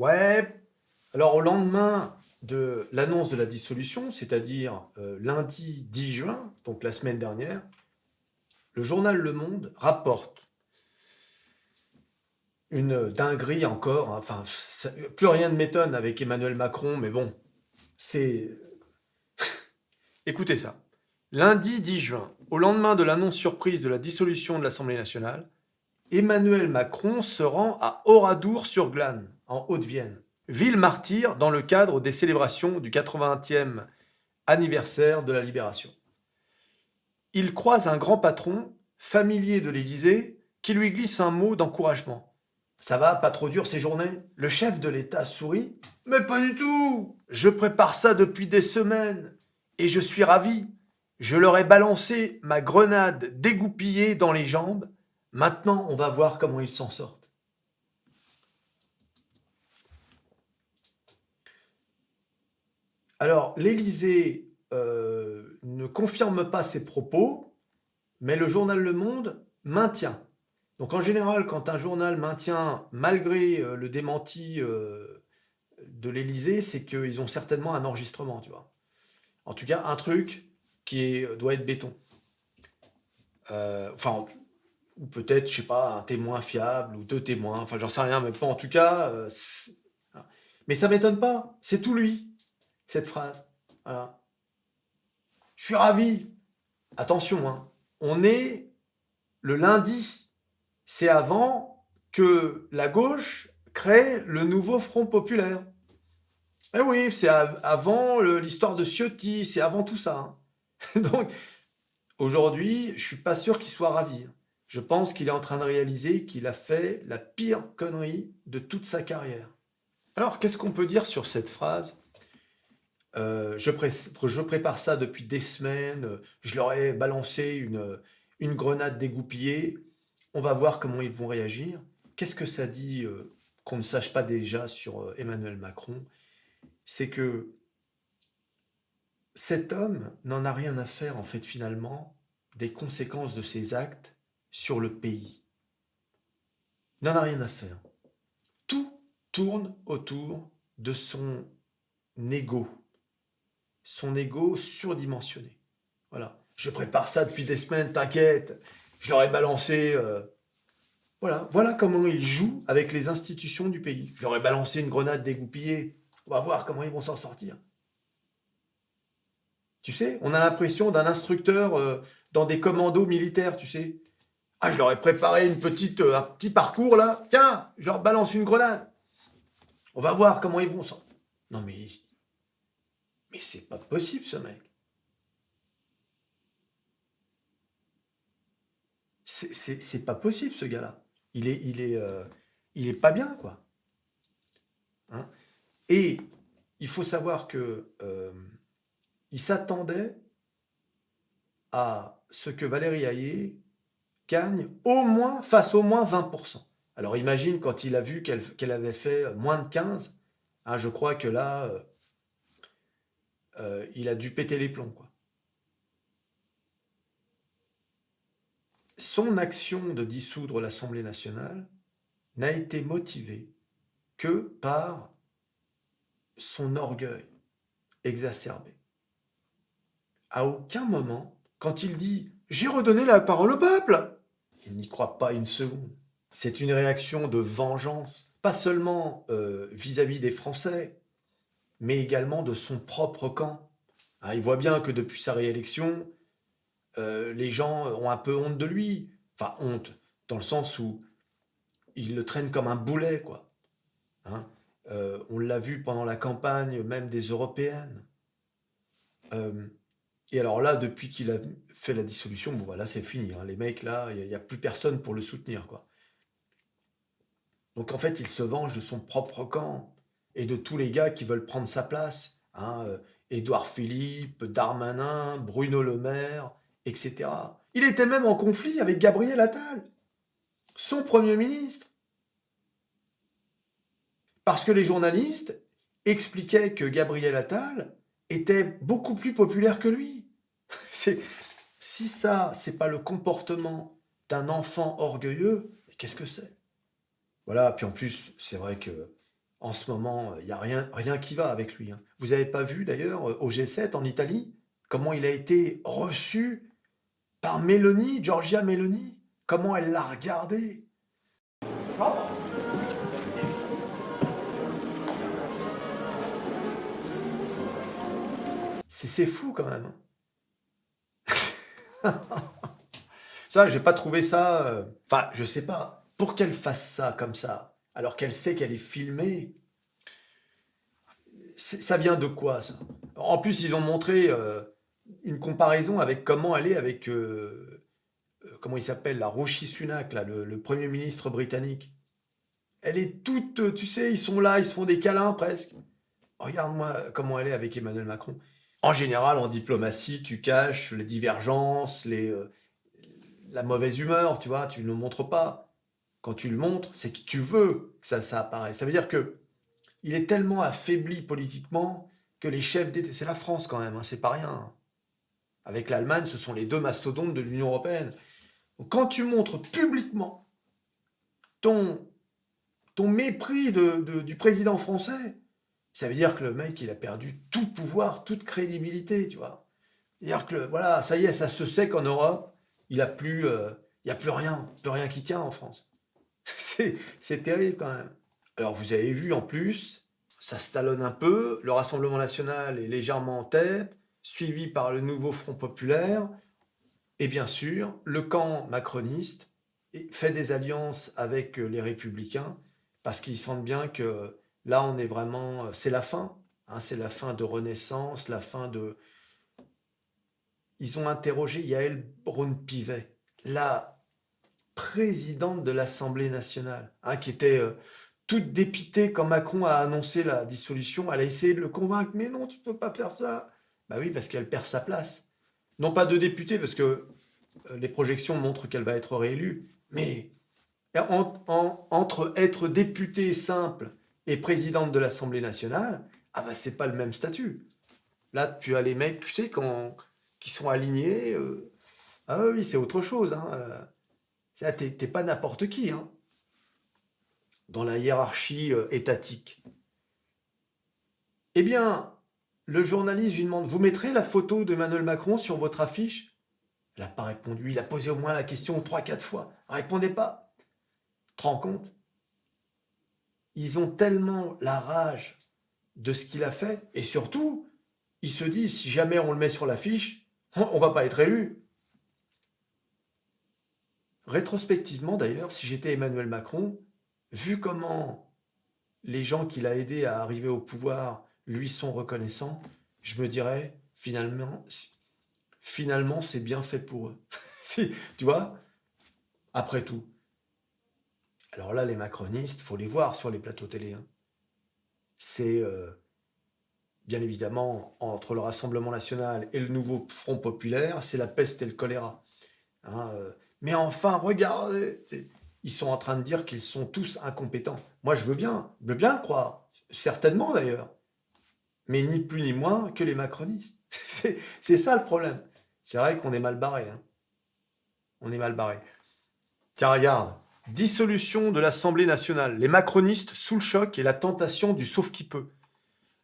Ouais, alors au lendemain de l'annonce de la dissolution, c'est-à-dire lundi 10 juin, donc la semaine dernière, le journal Le Monde rapporte une dinguerie encore, hein. Enfin, plus rien ne m'étonne avec Emmanuel Macron, mais bon, c'est... Écoutez ça. Lundi 10 juin, au lendemain de l'annonce surprise de la dissolution de l'Assemblée nationale, Emmanuel Macron se rend à Oradour-sur-Glane, en Haute-Vienne, ville martyre dans le cadre des célébrations du 80e anniversaire de la Libération. Il croise un grand patron, familier de l'Élysée, qui lui glisse un mot d'encouragement. Ça va, pas trop dur ces journées? Le chef de l'État sourit. Mais pas du tout! Je prépare ça depuis des semaines. Et je suis ravi. Je leur ai balancé ma grenade dégoupillée dans les jambes. Maintenant, on va voir comment ils s'en sortent. Alors, l'Élysée ne confirme pas ses propos, mais le journal Le Monde maintient. Donc en général, quand un journal maintient, malgré le démenti de l'Élysée, c'est qu'ils ont certainement un enregistrement, tu vois. En tout cas, un truc doit être béton. Enfin, ou peut-être, je sais pas, un témoin fiable, ou deux témoins, enfin j'en sais rien, mais bon, en tout cas, voilà. Mais ça m'étonne pas, c'est tout lui, cette phrase. Voilà. Je suis ravi. Attention, hein. On est le lundi. C'est avant que la gauche crée le nouveau Front populaire. Eh oui, c'est avant l'histoire de Ciotti, c'est avant tout ça, hein. Donc, aujourd'hui, je suis pas sûr qu'il soit ravi. Je pense qu'il est en train de réaliser qu'il a fait la pire connerie de toute sa carrière. Alors, qu'est-ce qu'on peut dire sur cette phrase? Je prépare ça depuis des semaines, je leur ai balancé une grenade dégoupillée, on va voir comment ils vont réagir. Qu'est-ce que ça dit qu'on ne sache pas déjà sur Emmanuel Macron? C'est que cet homme n'en a rien à faire, en fait, finalement, des conséquences de ses actes sur le pays. Il n'en a rien à faire. Tout tourne autour de ego, son ego surdimensionné. Voilà. Je prépare ça depuis des semaines, t'inquiète. Je leur ai balancé. Voilà comment ils jouent avec les institutions du pays. Je leur ai balancé une grenade dégoupillée. On va voir comment ils vont s'en sortir. Tu sais, on a l'impression d'un instructeur dans des commandos militaires, tu sais. Ah, je leur ai préparé un petit parcours là. Tiens, je leur balance une grenade. On va voir comment ils vont s'en. Non mais c'est pas possible ce mec. C'est pas possible ce gars-là. Il est pas bien quoi. Hein. Et il faut savoir que il s'attendait à ce que Valérie Hayé gagne fasse au moins 20%. Alors imagine quand il a vu qu'elle avait fait moins de 15, hein, je crois que là, il a dû péter les plombs, quoi. Son action de dissoudre l'Assemblée nationale n'a été motivée que par son orgueil exacerbé. À aucun moment, quand il dit «J'ai redonné la parole au peuple», il n'y croit pas une seconde. C'est une réaction de vengeance, pas seulement vis-à-vis des Français, mais également de son propre camp. Hein, il voit bien que depuis sa réélection, les gens ont un peu honte de lui. Enfin, honte, dans le sens où ils le traînent comme un boulet, quoi. Hein. On l'a vu pendant la campagne même des européennes. Euh, et alors là, depuis qu'il a fait la dissolution, bon voilà, c'est fini, hein. Les mecs là, il n'y a plus personne pour le soutenir, quoi. Donc en fait, il se venge de son propre camp et de tous les gars qui veulent prendre sa place. Hein, Édouard Philippe, Darmanin, Bruno Le Maire, etc. Il était même en conflit avec Gabriel Attal, son Premier ministre. Parce que les journalistes expliquaient que Gabriel Attal était beaucoup plus populaire que lui. C'est, si ça, c'est pas le comportement d'un enfant orgueilleux, qu'est-ce que c'est? Voilà, puis en plus, c'est vrai que En ce moment, il n'y a rien qui va avec lui, hein. Vous n'avez pas vu d'ailleurs au G7 en Italie, comment il a été reçu par Meloni, Giorgia Meloni? Comment elle l'a regardé? C'est fou quand même, hein. Ça, j'ai pas trouvé ça. Enfin, je sais pas. Pour qu'elle fasse ça comme ça, alors qu'elle sait qu'elle est filmée, ça vient de quoi ça? En plus, ils ont montré une comparaison avec comment elle est avec comment il s'appelle, la Rishi Sunak, là, le Premier ministre britannique. Elle est toute, tu sais, ils sont là, ils se font des câlins presque. Regarde-moi comment elle est avec Emmanuel Macron. En général, en diplomatie, tu caches les divergences, la mauvaise humeur, tu vois, tu ne le montres pas. Quand tu le montres, c'est que tu veux que ça apparaisse. Ça veut dire que il est tellement affaibli politiquement que les chefs d'État, c'est la France quand même, hein, c'est pas rien. Avec l'Allemagne, ce sont les deux mastodontes de l'Union européenne. Donc, quand tu montres publiquement ton, ton mépris du président français, ça veut dire que le mec, il a perdu tout pouvoir, toute crédibilité, tu vois. C'est-à-dire que, voilà, ça y est, ça se sait qu'en Europe, il y a plus rien, plus rien qui tient en France. C'est terrible quand même. Alors vous avez vu en plus, ça se talonne un peu, le Rassemblement national est légèrement en tête, suivi par le nouveau Front populaire, et bien sûr, le camp macroniste fait des alliances avec les républicains, parce qu'ils sentent bien que là, on est vraiment, c'est la fin, hein, c'est la fin de Renaissance, la fin de... Ils ont interrogé Yael Braun-Pivet, la présidente de l'Assemblée nationale, hein, qui était toute dépitée quand Macron a annoncé la dissolution. Elle a essayé de le convaincre, mais non, tu peux pas faire ça. Bah oui, parce qu'elle perd sa place. Non pas de députée, parce que les projections montrent qu'elle va être réélue, mais entre être députée simple et présidente de l'Assemblée nationale, ah bah c'est pas le même statut. Là, tu as les mecs, tu sais, qui sont alignés. Ah oui, c'est autre chose, hein. Ça, t'es pas n'importe qui, hein, dans la hiérarchie étatique. Eh bien, le journaliste lui demande, vous mettrez la photo d'Emmanuel Macron sur votre affiche? Elle n'a pas répondu. Il a posé au moins la question 3, 4 fois. Répondez pas. Tu te rends compte? Ils ont tellement la rage de ce qu'il a fait. Et surtout, ils se disent, si jamais on le met sur l'affiche, on va pas être élu. Rétrospectivement, d'ailleurs, si j'étais Emmanuel Macron, vu comment les gens qu'il a aidés à arriver au pouvoir lui sont reconnaissants, je me dirais, finalement, c'est bien fait pour eux. Tu vois? Après tout. Alors là, les macronistes, faut les voir sur les plateaux télé, hein. C'est bien évidemment entre le Rassemblement national et le nouveau Front populaire, c'est la peste et le choléra, hein, mais enfin, regardez, ils sont en train de dire qu'ils sont tous incompétents. Moi, je veux bien le croire, certainement d'ailleurs, mais ni plus ni moins que les macronistes. C'est ça le problème. C'est vrai qu'on est mal barré, hein. On est mal barré. Tiens, regarde. Dissolution de l'Assemblée nationale. Les macronistes sous le choc et la tentation du sauve-qui-peut.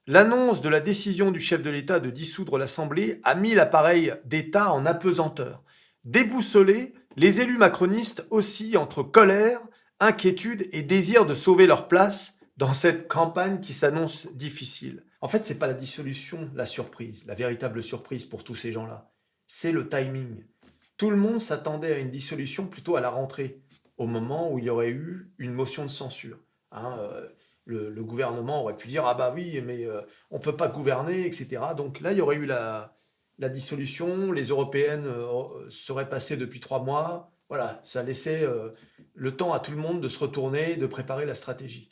L'annonce de la décision du chef de l'État de dissoudre l'Assemblée a mis l'appareil d'État en apesanteur. Déboussolés, les élus macronistes oscillent entre colère, inquiétude et désir de sauver leur place dans cette campagne qui s'annonce difficile. En fait, c'est pas la dissolution, la surprise, la véritable surprise pour tous ces gens-là. C'est le timing. Tout le monde s'attendait à une dissolution plutôt à la rentrée, au moment où il y aurait eu une motion de censure, hein, le gouvernement aurait pu dire ah bah oui mais on peut pas gouverner, etc. Donc là il y aurait eu la dissolution, les européennes seraient passées depuis 3 mois, voilà, ça laissait le temps à tout le monde de se retourner, de préparer la stratégie.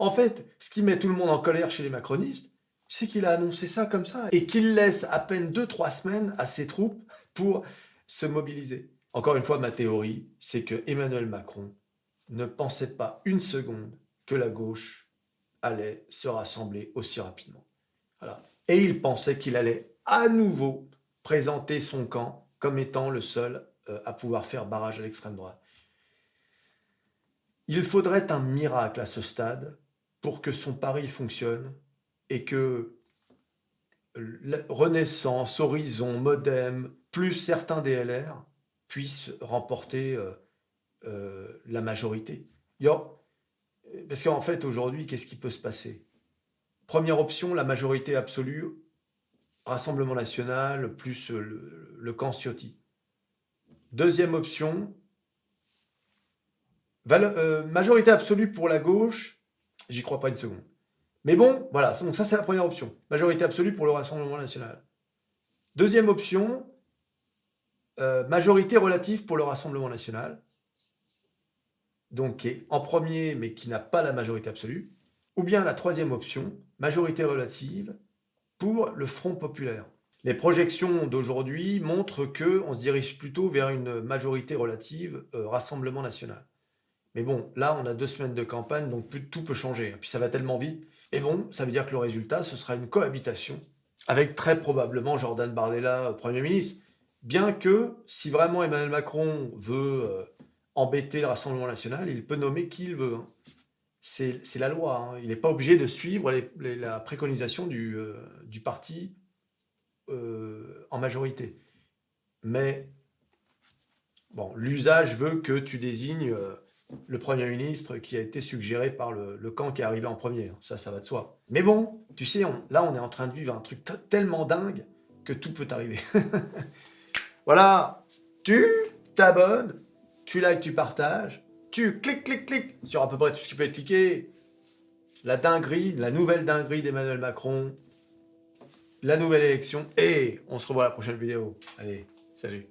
En fait, ce qui met tout le monde en colère chez les macronistes, c'est qu'il a annoncé ça comme ça et qu'il laisse à peine 2, 3 semaines à ses troupes pour se mobiliser. Encore une fois, ma théorie, c'est que Emmanuel Macron ne pensait pas une seconde que la gauche allait se rassembler aussi rapidement. Voilà. Et il pensait qu'il allait à nouveau présenter son camp comme étant le seul à pouvoir faire barrage à l'extrême droite. Il faudrait un miracle à ce stade pour que son pari fonctionne et que Renaissance, Horizon, Modem, plus certains DLR puissent remporter la majorité. Parce qu'en fait, aujourd'hui, qu'est-ce qui peut se passer? Première option, la majorité absolue, Rassemblement national, plus le camp Ciotti. Deuxième option, majorité absolue pour la gauche, j'y crois pas une seconde. Mais bon, voilà, donc ça c'est la première option. Majorité absolue pour le Rassemblement national. Deuxième option, majorité relative pour le Rassemblement national. Donc qui est en premier mais qui n'a pas la majorité absolue. Ou bien la troisième option, majorité relative pour le Front populaire. Les projections d'aujourd'hui montrent qu'on se dirige plutôt vers une majorité relative Rassemblement national. Mais bon, là, on a 2 semaines de campagne, donc tout peut changer. Puis ça va tellement vite. Et bon, ça veut dire que le résultat, ce sera une cohabitation avec très probablement Jordan Bardella, Premier ministre. Bien que, si vraiment Emmanuel Macron veut embêter le Rassemblement national, il peut nommer qui il veut. Hein. C'est la loi. Hein. Il n'est pas obligé de suivre la préconisation du parti en majorité. Mais, bon, l'usage veut que tu désignes le Premier ministre qui a été suggéré par le camp qui est arrivé en premier. Ça va de soi. Mais bon, tu sais, là, on est en train de vivre un truc tellement dingue que tout peut arriver. Voilà, tu t'abonnes, tu likes, tu partages, tu cliques sur à peu près tout ce qui peut être cliqué. La dinguerie, la nouvelle dinguerie d'Emmanuel Macron, la nouvelle élection, et on se revoit à la prochaine vidéo. Allez, salut.